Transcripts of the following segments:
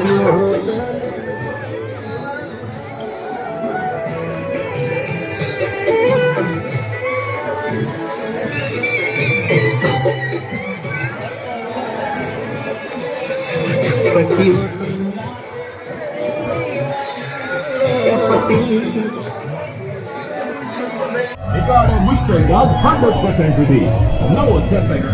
Ricardo Mustang 100% today. No setback.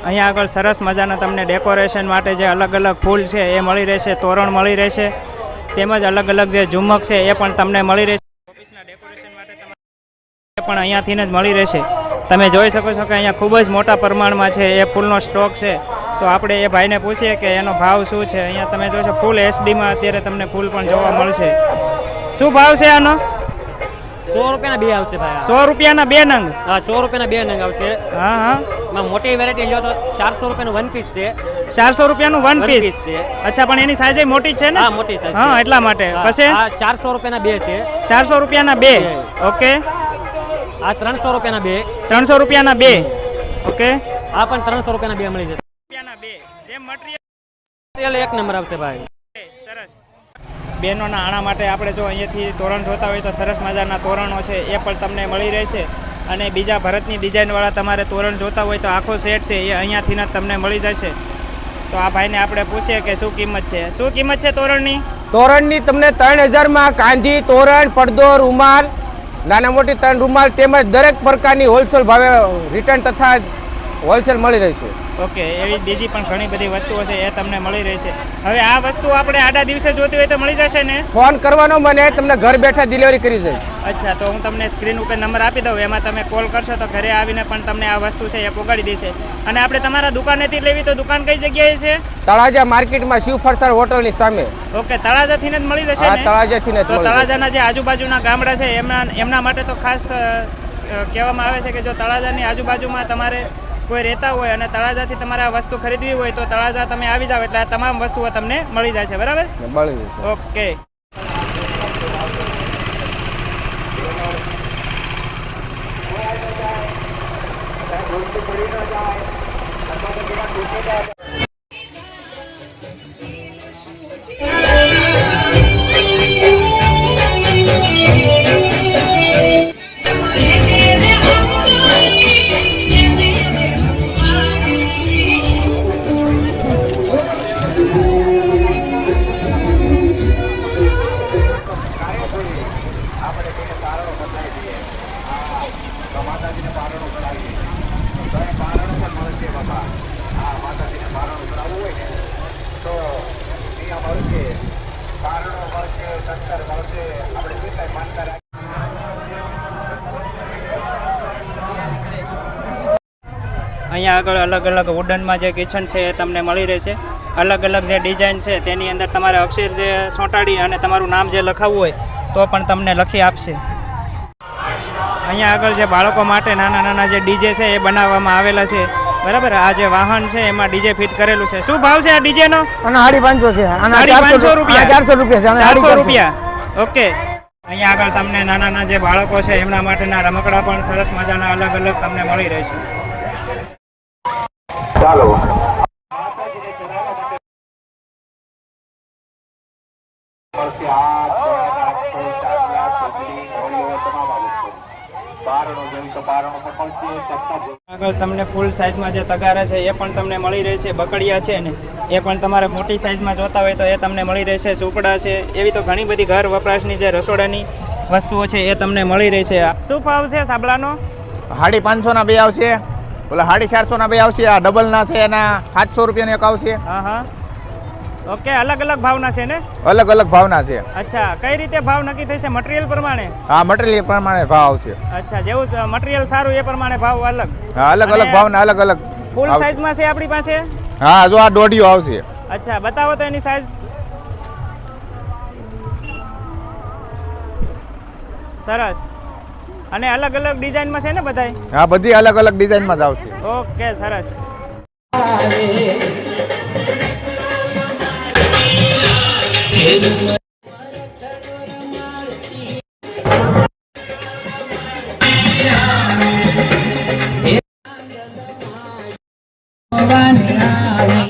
અહીંયા આગળ સરસ મજાના તમને ડેકોરેશન માટે જે અલગ અલગ ફૂલ છે એ મળી રહેશે, તોરણ મળી રહેશે, તેમજ અલગ અલગ જે ઝુમક છે એ પણ તમને મળી રહેશે. ઓફિસના ડેકોરેશન માટે તમારે પણ અહીંયાથી જ મળી રહેશે. તમે જોઈ શકો છો કે અહીંયા ખૂબ જ મોટા પ્રમાણમાં છે એ ફૂલનો સ્ટોક છે. તો આપણે એ ભાઈને પૂછીએ કે એનો ભાવ શું છે. અહીંયા તમે જોશો ફૂલ એચડીમાં અત્યારે તમને ફૂલ પણ જોવા મળશે. શું ભાવ છે આનો? 100 રૂપિયાના બે આવશે ભાઈ. 100 રૂપિયાના બે નંગ? હા, 100 રૂપિયાના બે નંગ આવશે. હા હા. મોટી વેરાયટી લ્યો તો 400 રૂપિયાનું વન પીસ છે. 400 રૂપિયાનું વન પીસ છે. અચ્છા, પણ એની સાઈઝ મોટી છે ને? હા, મોટી સાઈઝ. હા, એટલા માટે. પછી આ 400 રૂપિયાના બે છે. 400 રૂપિયાના બે. ઓકે. આ 300 રૂપિયાના બે. 300 રૂપિયાના બે. ઓકે. આ પણ 300 રૂપિયાના બે મળી જશે. રૂપિયાના બે. જેમ મટીરીયલ એક નંબર આવશે ભાઈ. સરસ. બહેનોના આણા માટે આપણે જો અહીંયાથી તોરણ જોતા હોય તો સરસ મજાના તોરણો છે એ પણ તમને મળી રહેશે. અને બીજા ભરતની ડિઝાઇનવાળા તમારે તોરણ જોતા હોય તો આખો સેટ છે એ અહીંયાથી જ તમને મળી જશે. તો આ ભાઈને આપણે પૂછીએ કે શું કિંમત છે. શું કિંમત છે તોરણની? તોરણની તમને 3000માં કાંધી, તોરણ, પડદો, રૂમાલ, નાના મોટી 3 રૂમાલ તેમજ દરેક પ્રકારની હોલસેલ ભાવે રિટર્ન તથા હોલસેલ મળી રહેશે. ઓકે, એવી બીજી પણ ઘણી બધી વસ્તુઓ છે એ તમને મળી રહેશે. હવે આ વસ્તુ આપણે આડા દિવસે જોતી હોય તો મળી જશે ને? ફોન કરવાનો, મને તમને ઘર બેઠા ડિલિવરી કરી જઈશ. અચ્છા, તો હું તમને સ્ક્રીન ઉપર નંબર આપી દઉં, એમાં તમે કોલ કરશો તો ઘરે આવીને પણ તમને આ વસ્તુ છે એ પહોંચાડી દેશે. અને આપણે તમારા દુકાનેથી લેવી તો દુકાન કઈ જગ્યાએ છે? તળાજા માર્કેટમાં શિવ ફરસાણ હોટલની સામે. ઓકે, તળાજાથી જ મળી જશે ને? તળાજાથી જ. તો તળાજાના જે આજુબાજુના ગામડા છે એમના માટે તો ખાસ કહેવામાં આવે છે કે જો તળાજાની આજુબાજુમાં તમારે કોઈ રહેતા હોય અને તળાજાથી તમારે આ વસ્તુ ખરીદવી હોય તો તળાજા તમે આવી જાવ એટલે આ તમામ વસ્તુઓ તમને મળી જશે. બરાબર? મળી જશે. ઓકે. અહીંયા આગળ અલગ અલગ વુડનમાં જે કિચન છે એ તમને મળી રહેશે. અલગ અલગ જે ડિઝાઇન છે તેની અંદર તમારે અક્ષર જે ચોંટાડી અને તમારું નામ જે લખાવવું હોય તો પણ તમને લખી આપશે. અહીંયા આગળ જે બાળકો માટે નાના નાના જે ડીજે છે એ બનાવવામાં આવેલા છે. બરાબર? આ જે વાહન છે એમાં ડીજે ફિટ કરેલું છે. શું ભાવ છે આ ડીજે નો? 550 છે. 550 રૂપિયા. 400 રૂપિયા છે. 400 રૂપિયા. ઓકે. અહીંયા આગળ તમને નાના નાના જે બાળકો છે એમના માટેના રમકડા પણ સરસ મજાના અલગ અલગ તમને મળી રહેશે. ચાલો આગળ તમને ફૂલ સાઇઝમાં જે તગારા છે એ પણ તમને મળી રહેશે. બકડિયા છે ને એ પણ તમારે મોટી સાઇઝમાં જોતા હોય તો એ તમને મળી રહેશે. સુપડા છે, એવી તો ઘણી બધી ઘર વપરાશની જે રસોડાની વસ્તુઓ છે એ તમને મળી રહેશે. શું ભાવ છે થાંભલાનો? 550 ના બે આવશે, ઓલા 450 ના બે આવશે. આ ડબલ ના છે એના 700 રૂપિયાનો એક આવશે. હા હા, ઓકે. અલગ અલગ ભાવના છે ને? અલગ અલગ ભાવના છે. અચ્છા, કઈ રીતે ભાવ નક્કી થશે? મટીરિયલ પ્રમાણે? હા, મટીરિયલ પ્રમાણે ભાવ આવશે. અચ્છા, જેવું મટીરિયલ સારું એ પ્રમાણે ભાવ અલગ? હા, અલગ અલગ ભાવના અલગ અલગ. ફૂલ સાઇઝમાં છે આપણી પાસે? હા, જો આ દોઢિયો આવશે. અચ્છા, બતાવો તો એની સાઇઝ. સરસ. અને અલગ અલગ ડિઝાઇનમાં છે ને બધાય? હા, બધી અલગ અલગ ડિઝાઇનમાં જ આવશે. ઓકે, સરસ.